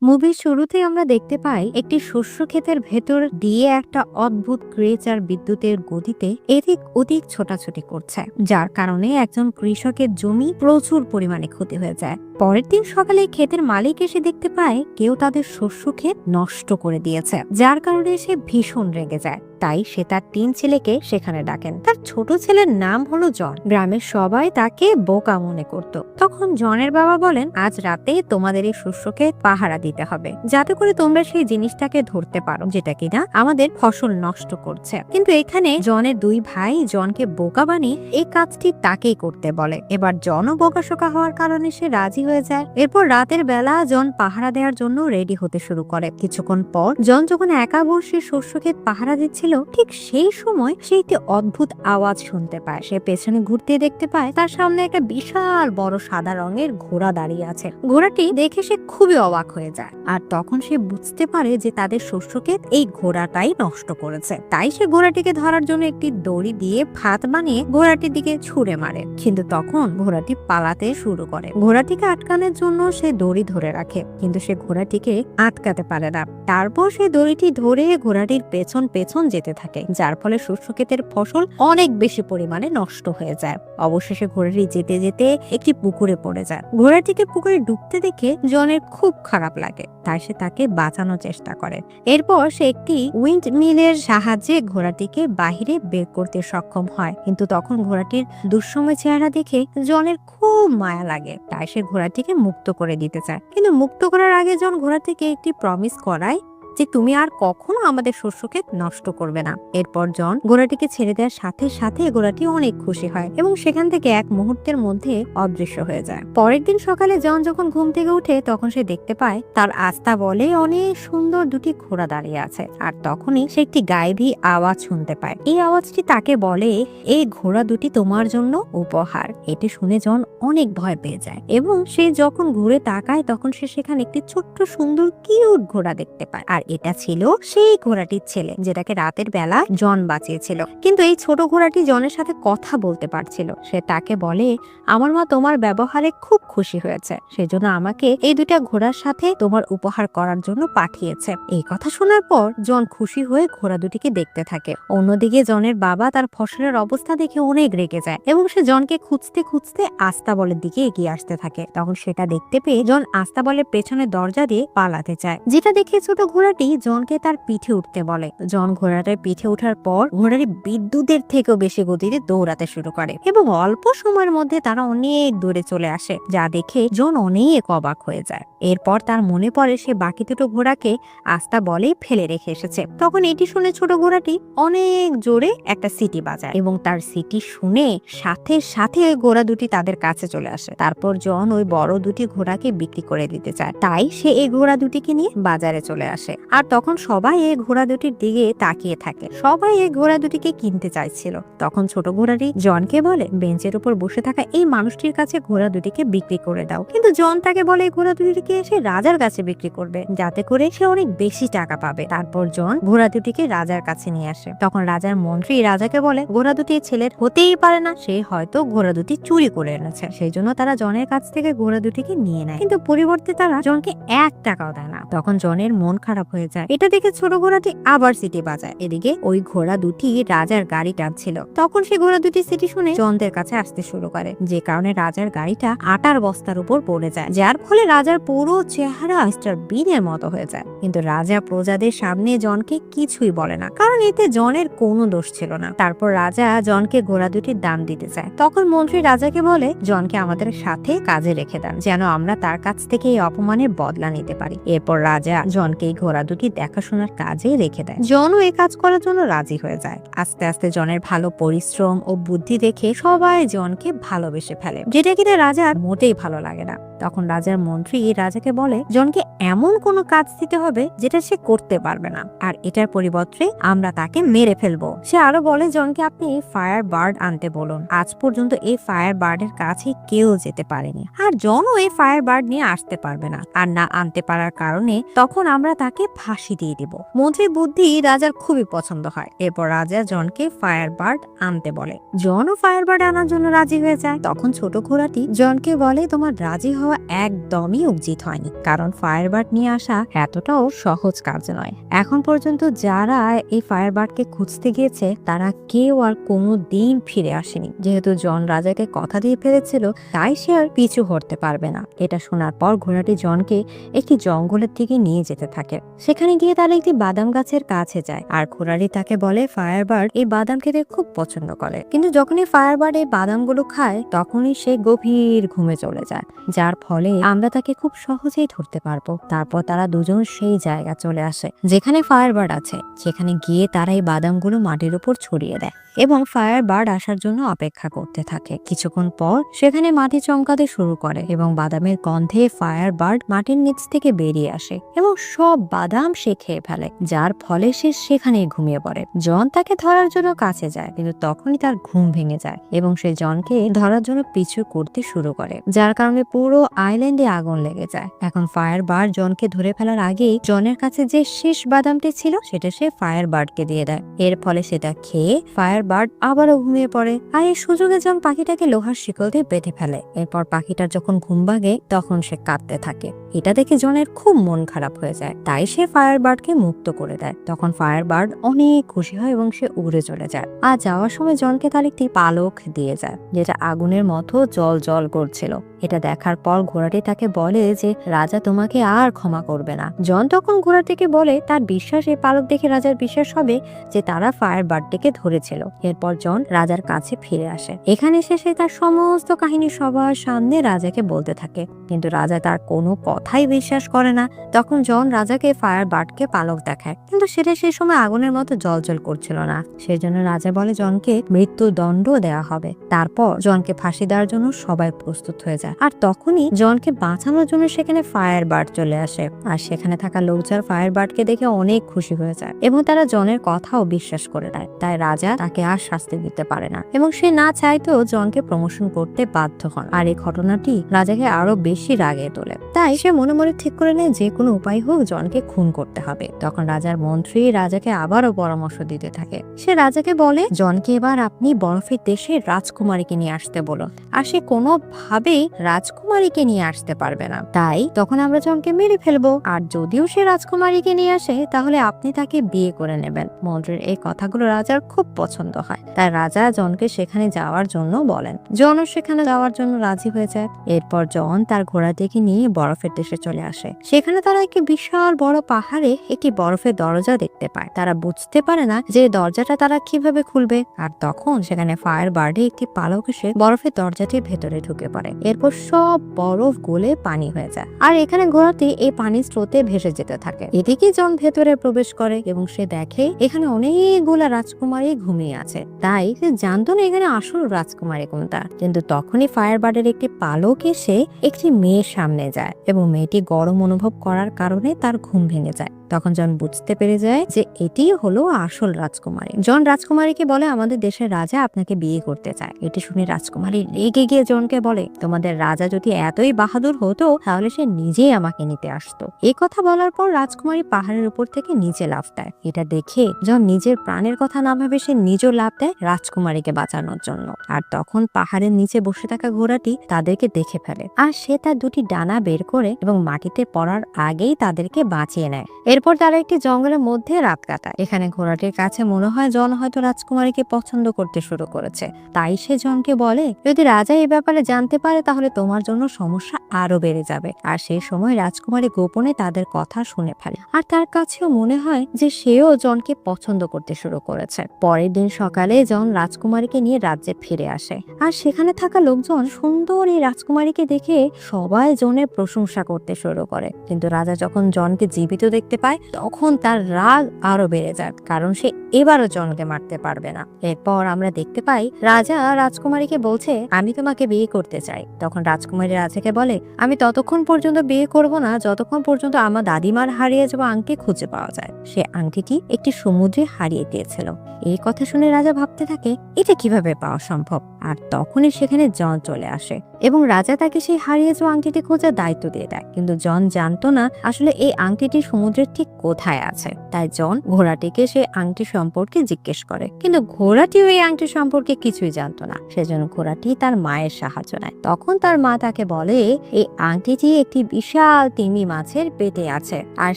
মুভির শুরুতেই আমরা দেখতে পাই একটি শস্য ক্ষেতের ভেতর দিয়ে একটা অদ্ভুত ক্রিয়েচার বিদ্যুতের গতিতে এদিক ওদিক ছোটাছুটি করছে, যার কারণে একজন কৃষকের জমি প্রচুর পরিমাণে ক্ষতি হয়ে যায়। পরের দিন সকালে ক্ষেতের মালিক এসে দেখতে পায় কেউ তাদের শস্য ক্ষেত নষ্ট করে দিয়েছে, যার কারণে সে ভীষণ রেগে যায়। তাই সে তার 3 ছেলেকে সেখানে ডাকেন। তার ছোট ছেলের নাম হলো জন। গ্রামের সবাই তাকে বোকা মনে করত। তখন জনের বাবা বলেন, আজ রাতে তোমাদের এই শস্যকে পাহারা দিতে হবে, যাতে করে তোমরা সেই জিনিসটাকে ধরতে পারো যেটা কিনা আমাদের ফসল নষ্ট করছে। কিন্তু এখানে জনের 2 ভাই জনকে বোকা বানিয়ে এই কাজটি তাকেই করতে বলে। এবার জনও বোকাশোকা হওয়ার কারণে সে রাজি হয়ে যায়। এরপর রাতের বেলা জন পাহারা দেওয়ার জন্য রেডি হতে শুরু করে। কিছুক্ষণ পর জন যখন একা বসে শস্য ক্ষেত পাহারা দিচ্ছিল, ঠিক সেই সময় সে একটি অদ্ভুত আওয়াজ শুনতে পায়। সে পেছনে ঘুরতে দেখতে পায় তার সামনে একটা বিশাল বড় সাদা রঙের ঘোড়া দাঁড়িয়ে আছে। ঘোড়াটি দেখে সে খুবই অবাক হয়ে যায়, আর তখন সে বুঝতে পারে যে তাদের শস্য ক্ষেত এই ঘোড়াটাই নষ্ট করেছে। তাই সে ঘোড়াটিকে ধরার জন্য একটি দড়ি দিয়ে ফাঁদ বানিয়ে ঘোড়াটির দিকে ছুঁড়ে মারে। কিন্তু তখন ঘোড়াটি পালাতে শুরু করে। ঘোড়াটিকে আটকানোর জন্য সে দড়ি ধরে রাখে, কিন্তু সে ঘোড়াটিকে আটকাতে পারে না। তারপর সে দড়িটি ধরে ঘোড়াটির পেছন পেছন যেতে থাকে, যার ফলে শস্য ক্ষেতের ফসল অনেক বেশি পরিমাণে নষ্ট হয়ে যায়। অবশেষে ঘোড়াটি যেতে যেতে একটি পুকুরে পড়ে যায়। ঘোড়াটিকে পুকুরে ডুবতে দেখে জনের খুব খারাপ লাগে, তাই সে তাকে বাঁচানোর চেষ্টা করে। এরপর সে একটি উইন্ড মিলের সাহায্যে ঘোড়াটিকে বাহিরে বের করতে সক্ষম হয়। কিন্তু তখন ঘোড়াটির দুঃসময় চেহারা দেখে জনের খুব মায়া লাগে, তাই সে ঘোড়াটিকে মুক্ত করে দিতে চায়। কিন্তু মুক্ত করার আগে জন ঘোড়াটিকে একটি প্রমিস করায় যে তুমি আর কখনো আমাদের শস্য ক্ষেত নষ্ট করবে না। এরপর জন ঘোড়াটিকে ছেড়ে দেওয়ার সাথে সাথে ঘোড়াটি অনেক খুশি হয় এবং সেখান থেকে এক মুহূর্তের মধ্যে অদৃশ্য হয়ে যায়। পরের দিন সকালে জন যখন ঘুম থেকে উঠে তখন সে দেখতে পায় তার আস্তা বলে অনেক সুন্দর 2টি ঘোড়া দাঁড়িয়ে আছে। আর তখনই সে একটি গায়েবী আওয়াজ শুনতে পায়। এই আওয়াজটি তাকে বলে, এই ঘোড়া 2টি তোমার জন্য উপহার। এটি শুনে জন অনেক ভয় পেয়ে যায় এবং সে যখন ঘুরে তাকায় তখন সে সেখানে একটি ছোট্ট সুন্দর কিউট ঘোড়া দেখতে পায়। আর এটা ছিল সেই ঘোড়াটির ছেলে, যেটাকে রাতের বেলা জন বাঁচিয়েছিল। কিন্তু এই ছোট ঘোড়াটি জনের সাথে কথা বলতে পারছিল। সে তাকে বলে, আমার মা তোমার ব্যবহারে খুব খুশি হয়েছে, সেজন্য আমাকে এই 2টা ঘোড়ার সাথে তোমার উপহার করার জন্য পাঠিয়েছে। এই কথা শোনার পর জন খুশি হয়ে ঘোড়া 2টিকে দেখতে থাকে। অন্যদিকে জনের বাবা তার ফসলের অবস্থা দেখে অনেক রেগে যায় এবং সে জনকে খুঁজতে খুঁজতে আস্তাবলের দিকে এগিয়ে আসতে থাকে। তখন সেটা দেখতে পেয়ে জন আস্তাবলের পেছনে দরজা দিয়ে পালাতে চায়, যেটা দেখে ছোট ঘোড়াটি জনকে তার পিঠে উঠতে বলে। জন ঘোড়াটার পিঠে ওঠার পর ঘোড়াটি বিদ্যুতের থেকেও বেশি গতিতে দৌড়াতে শুরু করে এবং অল্প সময়ের মধ্যে তারা অনেক দূরে চলে আসে, যা দেখে জন অনেক অবাক হয়ে যায়। এরপর তার মনে পড়ে সে বাকি 2টো ঘোড়াকে আস্তা বলেই ফেলে রেখে এসেছে। তখন এটি শুনে ছোট ঘোড়াটি অনেক জোরে একটা সিটি বাজায় এবং তার সিটি শুনে সাথে সাথে ওই ঘোড়া 2টি তাদের কাছে চলে আসে। তারপর জন ওই বড় 2টি ঘোড়াকে বিক্রি করে দিতে চায়, তাই সে এই ঘোড়া 2টিকে নিয়ে বাজারে চলে আসে। আর তখন সবাই এই ঘোড়া 2টির দিকে তাকিয়ে থাকে। সবাই এই ঘোড়া 2টিকে কিনতে চাইছিল। তখন ছোট ঘোড়াটি জনকে বলে, বেঞ্চের উপর বসে থাকা এই মানুষটির কাছে ঘোড়া 2টিকে বিক্রি করে দাও। কিন্তু জন তাকে বলে ঘোড়া 2টিকে এসে রাজার কাছে বিক্রি করবে, যাতে করে সে অনেক বেশি টাকা পাবে। তারপর জন ঘোড়া 2টিকে রাজার কাছে নিয়ে আসে। তখন রাজার মন্ত্রী রাজাকে বলে, ঘোড়া 2টি ছেলের হতেই পারে না, সে হয়তো ঘোড়া 2টি চুরি করে এনেছে। সেই জন্য তারা জনের কাছ থেকে ঘোড়া 2টিকে নিয়ে নেয়, কিন্তু পরিবর্তে তারা জনকে 1 টাকাও দেয় না। তখন জনের মন খারাপ হয়ে যায়। এটা দেখে ছোট ঘোড়াটি আবার সিটি বাজায়। এদিকে ওই ঘোড়া 2টি রাজার গাড়ি টানছিল। তখন সে ঘোড়া 2টি সিটি শুনে জনদের কাছে আসতে শুরু করে, যে কারণে রাজার গাড়িটা আটার বস্তার উপর পড়ে যায়, যার ফলে রাজার পুরো চেহারা মিস্টার বিনের মতো হয়ে যায়। কিন্তু রাজা প্রজাদের সামনে জনকে কিছুই বলে না, কারণ এতে জনের কোনো দোষ ছিল না। তারপর রাজা জনকে ঘোড়া 2টির দাম দিতে চায়। তখন মন্ত্রী রাজাকে বলে, জনকে আমাদের সাথে কাজে রেখে দেন, যেন আমরা তার কাছ থেকে এই অপমানের বদলা নিতে পারি। এরপর রাজা জনকে এই ঘোড়া 2টি দেখাশোনার কাজে রেখে দেয়। জনও এই কাজ করার জন্য রাজি হয়ে যায়। আস্তে আস্তে জনের ভালো পরিশ্রম ও বুদ্ধি দেখে সবাই জনকে ভালোবেসে ফেলে, যেটা কিনা রাজার মোটেই ভালো লাগে না। তখন রাজার মন্ত্রী রাজাকে বলে, জনকে এমন কোনো কাজ দিতে হবে যেটা সে করতে পারবে না, আর এটার পরিবর্তে আমরা তাকে মেরে ফেলবো। সে আরো বলে, জনকে আপনি ফায়ার বার্ড আনতে বলুন। আজ পর্যন্ত এই ফায়ার বার্ডের কাছে কেউ যেতে পারেনি, আর জনও এই ফায়ার বার্ড নিয়ে আসতে পারবে না। আর না আনতে পারার কারণে তখন আমরা তাকে ফাঁসি দিয়ে দিব। মন্ত্রীর বুদ্ধি রাজার খুবই পছন্দ হয়। এরপর রাজা জনকে ফায়ার বার্ড আনতে বলে। জনও ফায়ার বার্ড আনার জন্য রাজি হয়ে যায়। তখন ছোট ঘোড়াটি জনকে বলে, তোমার রাজি হওয়ার হওয়া একদমই উচিত হয়নি, কারণ ফায়ারবার্ড নিয়ে আসা এতটাও সহজ কাজ নয়। এখন পর্যন্ত যারা এই ফায়ারবার্ডকে খুঁজতে গিয়েছে তারা কেউ আর কোনো দিন ফিরে আসেনি। যেহেতু জন রাজাকে কথা দিয়ে ফেলেছিল, তাই সে আর পিছু হটতে পারবে না। এটা শোনার পর ঘোড়াটি জনকে একটি জঙ্গলের দিকে নিয়ে যেতে থাকে। সেখানে গিয়ে তারা একটি বাদাম গাছের কাছে যায়, আর ঘোড়াটি তাকে বলে ফায়ারবার্ড এই বাদাম খেতে খুব পছন্দ করে। কিন্তু যখনই ফায়ারবার্ড এই বাদামগুলো খায় তখনই সে গভীর ঘুমে চলে যায়, যার ফলে আমরা তাকে খুব সহজেই ধরতে পারবো। তারপর তারা দুজন সেই জায়গা চলে আসে যেখানে ফায়ারবার্ড আছে। সেখানে গিয়ে তারা এই বাদামগুলো মাটির উপর ছড়িয়ে দেয় এবং ফায়ারবার্ড আসার জন্য অপেক্ষা করতে থাকে। কিছুক্ষণ পর সেখানে মাটি চমকাতে শুরু করে এবং বাদামের গন্ধে ফায়ারবার্ড মাটির নিচ থেকে বেরিয়ে আসে এবং সব বাদাম সে খেয়ে ফেলে, যার ফলে সে সেখানেই ঘুমিয়ে পড়ে। জন তাকে ধরার জন্য কাছে যায়, কিন্তু তখনই তার ঘুম ভেঙে যায় এবং সে জনকে ধরার জন্য পিছু করতে শুরু করে, যার কারণে পুরো আইল্যান্ডে আগুন লেগে যায়। এখন ফায়ারবার্ড জনকে ধরে ফেলার আগেই জনের কাছে যে শেষ বাদামটি ছিল সেটা সে ফায়ারবার্ডকে দিয়ে দেয়। এর ফলে সেটা খেয়ে ফায়ারবার্ড আবারও ঘুমিয়ে পড়ে, আর এই সুযোগে জন পাখিটাকে লোহার শিকল দিয়ে বেঁধে ফেলে। এরপর পাখিটার যখন ঘুম ভাঙে তখন সে কাঁদতে থাকে। এটা দেখে জনের খুব মন খারাপ হয়ে যায়, তাই সে ফায়ারবার্ডকে মুক্ত করে দেয়। তখন ফায়ারবার্ড অনেক খুশি হয় এবং সে উড়ে চলে যায়। আর যাওয়ার সময় জনকে তার একটি পালক দিয়ে যায়, যেটা আগুনের মতো জল জল করছিল। এটা দেখার পর ঘোড়াটি তাকে বলে যে রাজা তোমাকে আর ক্ষমা করবে না। জন তখন ঘোড়াটিকে বলে তার বিশ্বাস এই পালক দেখে রাজার বিশ্বাস হবে যে তারা ফায়ারবার্ডটিকে ধরেছিল। এরপর জন রাজার কাছে ফিরে আসে। এখানে শেষে তার সমস্ত কাহিনী সবার সামনে রাজাকে বলতে থাকে, কিন্তু রাজা তার কোনো কথাই বিশ্বাস করে না। তখন জন রাজাকে ফায়ারবার্ডকে পালক দেখায়, কিন্তু সেটা সেই সময় আগুনের মতো জলজল করছিল না। সেজন্য রাজা বলে জনকে মৃত্যুদণ্ড দেওয়া হবে। তারপর জনকে ফাঁসি দেওয়ার জন্য সবাই প্রস্তুত হয়ে যায়। আর তখনই জনকে বাঁচানোর জন্য সেখানে ফায়ারবার্ড চলে আসে, আর সেখানে থাকা লোকজন ফায়ারবার্ডকে দেখে অনেক খুশি হয়ে যায় এবং তারা জনের কথাও বিশ্বাস করে নেয়। তাই রাজা তাকে আর শাস্তি দিতে পারে না এবং সে না চাইতেও জনকে প্রমোশন করতে বাধ্য হন। আর এই ঘটনাটি রাজাকে আরো বেশি রাগে তোলে। তাই সে মনে মনে ঠিক করে নেয় যে কোনো উপায় হোক জনকে খুন করতে হবে। তখন রাজার মন্ত্রী রাজাকে আবারও পরামর্শ দিতে থাকে। সে রাজাকে বলে জনকে এবার আপনি বরফের দেশে রাজকুমারীকে নিয়ে আসতে বলুন, আর সে কোনোভাবেই রাজকুমারীকে নিয়ে আসতে পারবে না। তাই তখন আমরা জনকে মেরে ফেলবো, আর যদিও সে রাজকুমারীকে নিয়ে আসে তাহলে আপনি তাকে বিয়ে করে নেবেন। মন্ত্রীর এই কথাগুলো রাজার খুব পছন্দ হয়, তাই রাজা জনকে সেখানে যাওয়ার জন্য বলেন। জনও সেখানে যাওয়ার জন্য রাজি হয়ে যায়। এরপর জন তার ঘোড়াটিকে নিয়ে বরফের দেশে চলে আসে। সেখানে তারা একটি বিশাল বড় পাহাড়ে একটি বরফের দরজা দেখতে পায়। তারা বুঝতে পারে না যে দরজাটা তারা কিভাবে খুলবে, আর তখন সেখানে ফায়ারবার্ডে একটি পালক এসে বরফের দরজাটির ভেতরে ঢুকে পড়ে। এরপর সব বরফ গলে পানি হয়ে যায়, আর এখানে ঘোড়াটি এই পানির স্রোতে ভেসে যেতে থাকে। এদিকে জন ভেতরে প্রবেশ করে এবং সে দেখে এখানে অনেকগুলা রাজকুমারী ঘুমিয়ে আছে। তাই সে জানতো না এখানে আসল রাজকুমারী কোনটা। কিন্তু তখনই ফায়ারবার্ডের একটি পালক এসে একটি মেয়ের সামনে যায় এবং মেয়েটি গরম অনুভব করার কারণে তার ঘুম ভেঙে যায়। তখন জন বুঝতে পেরে যায় যে এটি হলো আসল রাজকুমারী। জন রাজকুমারীকে বলে আমাদের দেশের রাজা আপনাকে বিয়ে করতে চায়। এটি শুনে রাজকুমারী রেগে গিয়ে জনকে বলে তোমাদের রাজা যদি এতই বাহাদুর হতো তাহলে সে নিজেই আমাকে নিতে আসতো। এই কথা বলার পর রাজকুমারী পাহাড়ের উপর থেকে নিচে লাফ দেয়। এটা দেখে জন নিজের প্রাণের কথা না ভেবে সে নিজেও লাফ দেয় রাজকুমারীকে বাঁচানোর জন্য। আর তখন পাহাড়ের নিচে বসে থাকা ঘোড়াটি তাদেরকে দেখে ফেলে, আর সে তার দুটি ডানা বের করে এবং মাটিতে পড়ার আগেই তাদেরকে বাঁচিয়ে নেয়। এরপর তারা একটি জঙ্গলের মধ্যে রাত কাটায়। এখানে ঘোড়াটির কাছে মনে হয় জন হয়তো রাজকুমারীকে পছন্দ করতে শুরু করেছে, তাই সে জনকে বলে যদি রাজা এই ব্যাপারে জানতে পারে তাহলে তোমার জন্য সমস্যা আরো বেড়ে যাবে। আর সেই সময় রাজকুমারী গোপনে তাদের কথা শুনে ফেলে, আর তার কাছেও মনে হয় যে সেও জনকে পছন্দ করতে শুরু করেছে। পরের দিন সকালে জন রাজকুমারীকে নিয়ে রাজ্যে ফিরে আসে, আর সেখানে থাকা লোকজন সুন্দর এই রাজকুমারীকে দেখে সবাই জনের প্রশংসা করতে শুরু করে। কিন্তু রাজা যখন জনকে জীবিত দেখতে পায় তখন তার রাগ আরো বেড়ে যায়, কারণ সে এবারও জনকে মারতে পারবে না। এরপর আমরা দেখতে পাই রাজা রাজকুমারীকে বলছে আমি তোমাকে বিয়ে করতে চাই। তখন রাজকুমারী রাজাকে বলে আমি ততক্ষণ পর্যন্ত বিয়ে করব না যতক্ষণ পর্যন্ত আমার দাদিমার হারিয়ে যাওয়া আংটি খুঁজে পাওয়া যায়। সে আংটিটি একটি সমুদ্রে হারিয়ে গিয়েছিল। এই কথা শুনে রাজা ভাবতে থাকে এটা কিভাবে পাওয়া সম্ভব। আর তখনই সেখানে জন চলে আসে এবং রাজা তাকে সেই হারিয়ে যাওয়া আংটিটি খোঁজার দায়িত্ব দিয়ে দেয়। কিন্তু জন জানতো না আসলে এই আংটিটি সমুদ্রের ঠিক কোথায় আছে। তাই জন ঘোড়াটিকে সেই আংটি সম্পর্কে জিজ্ঞেস করে, কিন্তু ঘোড়াটিও এই আংটি সম্পর্কে কিছুই জানতো না। সেজন্য ঘোড়াটি তার মায়ের সাহায্য নেয়। তখন তার মা তাকে বলে এই আংটিটি একটি বিশাল তিমি মাছের পেটে আছে, আর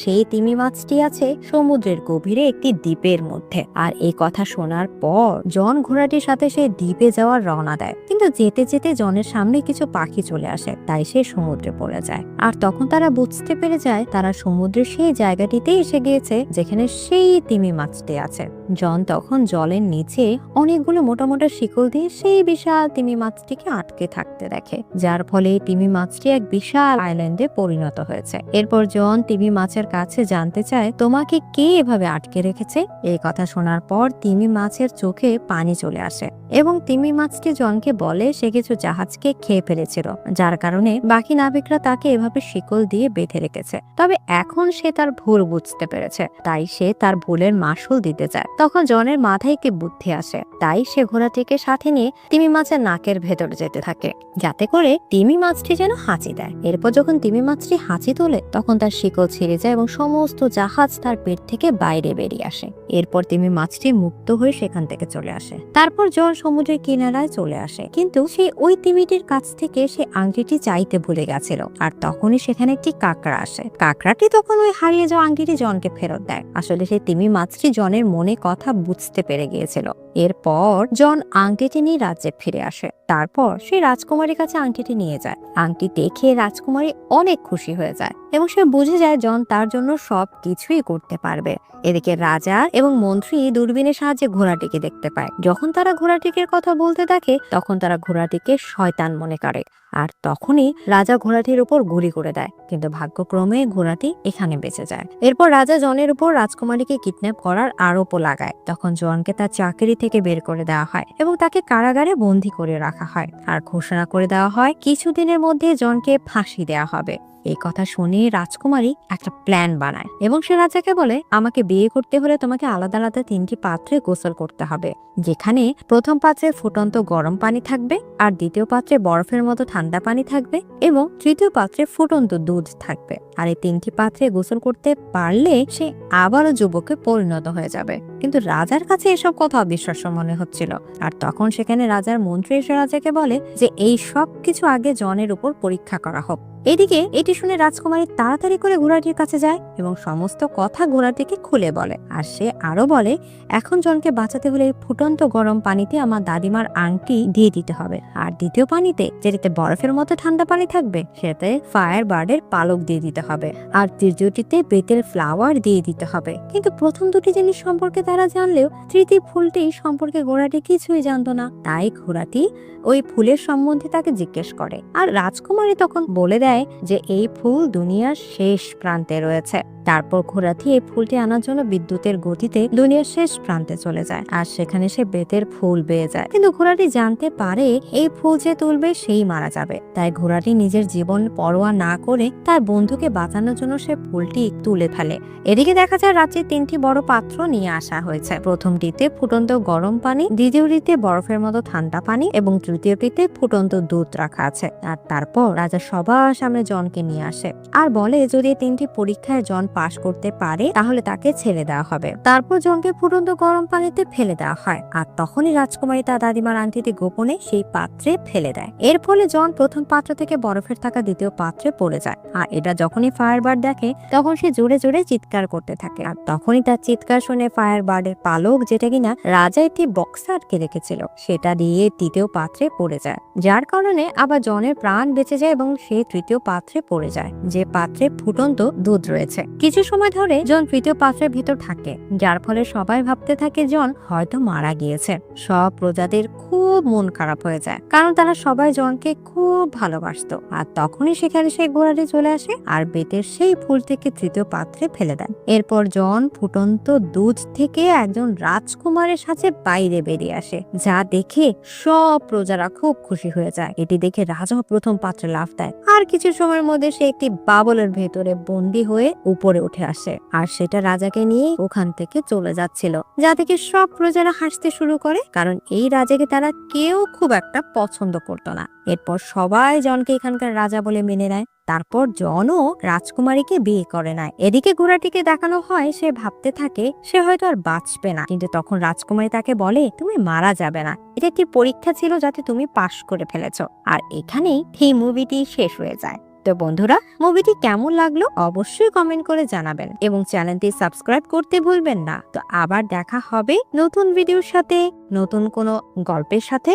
সেই তিমি মাছটি আছে সমুদ্রের গভীরে একটি দ্বীপের মধ্যে। আর এই কথা শোনার পর জন ঘোড়াটির সাথে সেই দ্বীপে যাওয়ার রওনা দেয়, কিন্তু যেতে যেতে জনের সামনে কিছু পাখি চলে আসে, তাই সে সমুদ্রে পড়ে যায়। আর তখন তারা বুঝতে পেরে যায় তারা সমুদ্রের সেই জায়গাটিতে এসে গিয়েছে যেখানে সেই তিমি মাছটি আছে। জন তখন জলের নিচে অনেকগুলো মোটা মোটা শিকল দিয়ে সেই বিশাল তিমি মাছটিকে আটকে থাকতে দেখে, যার ফলে তিমি মাছটি এক বিশাল আইল্যান্ডে পরিণত হয়েছে। এরপর জন তিমি মাছের কাছে জানতে চায় তোমাকে কে এভাবে আটকে রেখেছে। এই কথা শোনার পর তিমি মাছের চোখে পানি চলে আসে এবং তিমি মাছটি জনকে বলে সে কিছু জাহাজকে খেয়ে ফেলেছিল, যার কারণে বাকি নাবিকরা তাকে এভাবে শিকল দিয়ে বেঁধে রেখেছে। তবে এখন সে তার ভুল বুঝতে পেরেছে, তাই সে তার ভুলের মাসুল দিতে চায়। তখন জনের মাথায় কি বুদ্ধি আসে, তাই সে ঘোড়াটিকে সাথে নিয়ে তিমি মাছের নাকের ভেতরে যেতে থাকে, যাতে করে তিমি মাছটি যেন হাঁচি দেয়। এরপর যখন তিমি মাছটি হাঁচি তোলে তখন তার শিকল ছিঁড়ে যায় এবং সমস্ত জাহাজ তার পেট থেকে বাইরে বেরিয়ে আসে। এরপর তিমি মাছটি মুক্ত হয়ে সেখান থেকে চলে আসে। তারপর জন সমুদ্রের কিনারায় চলে আসে, কিন্তু সে ওই তিমিটির কাছ থেকে সে আংটিটি চাইতে ভুলে গেছিল। আর তখনই সেখানে একটি কাকড়া আসে। কাকড়াটি তখন ওই হারিয়ে যাওয়া আংটিটি জনকে ফেরত দেয়। আসলে সেই তিমি মাছটি জনের মনে কথা বুঝতে পেরে গিয়েছিল। এরপর জন আংটিটি নিয়ে রাজ্যে ফিরে আসে। তারপর সে রাজকুমারীর কাছে আংটিটি নিয়ে যায়। আংটি দেখে রাজকুমারী অনেক খুশি হয়ে যায় এবং সে বুঝে যায় জন তার জন্য সব কিছুই করতে পারবে। এদিকে রাজা এবং মন্ত্রী দূরবীনের সাহায্যে ঘোড়াটিকে দেখতে পায়। যখন তারা ঘোড়াটির কথা বলতে থাকে তখন তারা ঘোড়াটিকে শয়তান মনে করে, আর তখনই রাজা ঘোড়াটির উপর গুলি করে দেয়, কিন্তু ভাগ্যক্রমে ঘোড়াটি এখানে বেঁচে যায়। এরপর রাজা জনের উপর রাজকুমারীকে কিডন্যাপ করার আরোপও লাগায়। তখন জনকে তার চাকরি থেকে বের করে দেওয়া হয় এবং তাকে কারাগারে বন্দী করে রাখা হয়, আর ঘোষণা করে দেওয়া হয় কিছুদিনের মধ্যে জনকে ফাঁসি দেওয়া হবে। এই কথা শুনে রাজকুমারী একটা প্ল্যান বানায় এবং সে রাজাকে বলে আমাকে বিয়ে করতে হলে তোমাকে আলাদা আলাদা 3টি পাত্রে গোসল করতে হবে, যেখানে প্রথম পাত্রে ফুটন্ত গরম পানি থাকবে, আর দ্বিতীয় পাত্রে বরফের মতো ঠান্ডা পানি থাকবে, এবং তৃতীয় পাত্রে ফুটন্ত দুধ থাকবে। আর এই 3টি পাত্রে গোসল করতে পারলে সে আবারও যুবকে পরিণত হয়ে যাবে। কিন্তু রাজার কাছে এসব কথা অবিশ্বাস্য মনে হচ্ছিল। আর তখন সেখানে রাজার মন্ত্রী এসে রাজাকে বলে যে এই সব কিছু আগে জনের উপর পরীক্ষা করা হোক। এদিকে এটি শুনে রাজকুমারী তাড়াতাড়ি করে ঘোড়াটির কাছে যায় এবং সমস্ত কথা ঘোড়াটিকে খুলে বলে। আর সে আরো বলে এখন জনকে বাঁচাতে হলে ফুটন্ত গরম পানিতে আমার দাদিমার আংটি দিয়ে দিতে হবে, আর দ্বিতীয় পানিতে যেটাতে বরফের মতো ঠান্ডা পানি থাকবে সেটাতে ফায়ার বার্ডের পালক দিয়ে দিতে হবে, আর তৃতীয়টিতে বেতের ফ্লাওয়ার দিয়ে দিতে হবে। কিন্তু প্রথম দুটি জিনিস সম্পর্কে তারা জানলেও তৃতীয় ফুলটি সম্পর্কে ঘোড়াটি কিছুই জানতো না। তাই ঘোড়াটি ওই ফুলের সম্বন্ধে তাকে জিজ্ঞেস করে, আর রাজকুমারী তখন বলে দেয় যে এই ফুল দুনিয়ার শেষ প্রান্তে রয়েছে। তারপর ঘোড়াটি এই ফুলটি আনার জন্য বিদ্যুতের গতিতে দুনিয়ার শেষ প্রান্তে চলে যায়, আর সেখানে সে বেতের ফুল পেয়ে যায়। কিন্তু ঘোড়াটি জানতে পারে এই ফুল যে তুলবে সেই মারা যাবে, তাই ঘোড়াটি নিজের জীবন পরোয়া না করে তার বন্ধুকে বাঁচানোর জন্য সে ফুলটি তুলে ফেলে। এদিকে দেখা যায় রাত্রে 3টি বড় পাত্র নিয়ে আসা হয়েছে। প্রথমটিতে ফুটন্ত গরম পানি, দ্বিতীয়টিতে বরফের মতো ঠান্ডা পানি এবং তৃতীয়টিতে ফুটন্ত দুধ রাখা আছে। আর তারপর রাজা সবার সামনে জনকে নিয়ে আসে আর বলে যদি 3টি পরীক্ষায় জন পাশ করতে পারে তাহলে তাকে ছেড়ে দেওয়া হবে। তারপর জনকে ফুটন্ত গরম পানিতে ফেলে দেওয়া হয়, আর তখনই রাজকুমারী তার দাদিমার আংটিটি গোপনে সেই পাত্রে ফেলে দেয়। এর ফলে জন প্রথম পাত্র থেকে বরফের থাকা দ্বিতীয় পাত্রে পড়ে যায়, আর এটা যখনই ফায়ার বার্ড দেখে তখন সে জোরে জোরে চিৎকার করতে থাকে। আর তখনই তার চিৎকার শুনে ফায়ার বার্ডের পালক, যেটা কিনা রাজা একটি বক্সে আটকে রেখেছিল, সেটা দিয়ে তৃতীয় পাত্রে পড়ে যায়, যার কারণে আবার জনের প্রাণ বেঁচে যায় এবং সে তৃতীয় পাত্রে পড়ে যায়, যে পাত্রে ফুটন্ত দুধ রয়েছে। কিছু সময় ধরে জন তৃতীয় পাত্রের ভিতর থাকে, যার ফলে সবাই ভাবতে থাকে জন হয়তো মারা গিয়েছে। সব প্রজাদের খুব মন খারাপ হয়ে যায়, কারণ তারা সবাই জনকে খুব ভালোবাসতো। আর তখনই সেখানে সেই ঘোড়াটি চলে আসে আর বেতের সেই ফুল থেকে তৃতীয় পাত্রে ফেলে দেন। এরপর জন ফুটন্ত দুধ থেকে একজন রাজকুমারের সাথে বাইরে বেরিয়ে আসে, যা দেখে সব প্রজারা খুব খুশি হয়ে যায়। এটি দেখে রাজা প্রথম পাত্রে লাফ দেয়, আর কিছু সময়ের মধ্যে সে একটি বাবলের ভেতরে বন্দী হয়ে উপরে উঠে আসে, আর সেটা রাজাকে নিয়ে ওখান থেকে চলে যাচ্ছিল, যা থেকে সব প্রজারা হাসতে শুরু করে, কারণ এই রাজাকে তারা কেউ খুব একটা পছন্দ করতো না। এরপর সবাই জনকে এখানকার রাজা বলে মেনে নেয়। তারপর জনও রাজকুমারীকে বিয়ে করে নেয়। এদিকে ঘোড়াটিকে দেখানো হয় সে ভাবতে থাকে সে হয়তো আর বাঁচবে না, কিন্তু তখন রাজকুমারী তাকে বলে তুমি মারা যাবে না, এটা একটি পরীক্ষা ছিল যাতে তুমি পাশ করে ফেলেছো। আর এখানেই এই মুভিটি শেষ হয়ে যায়। তো বন্ধুরা, মুভিটি কেমন লাগলো অবশ্যই কমেন্ট করে জানাবেন এবং চ্যানেলটি সাবস্ক্রাইব করতে ভুলবেন না। তো আবার দেখা হবে নতুন ভিডিওর সাথে, নতুন কোনো গল্পের সাথে।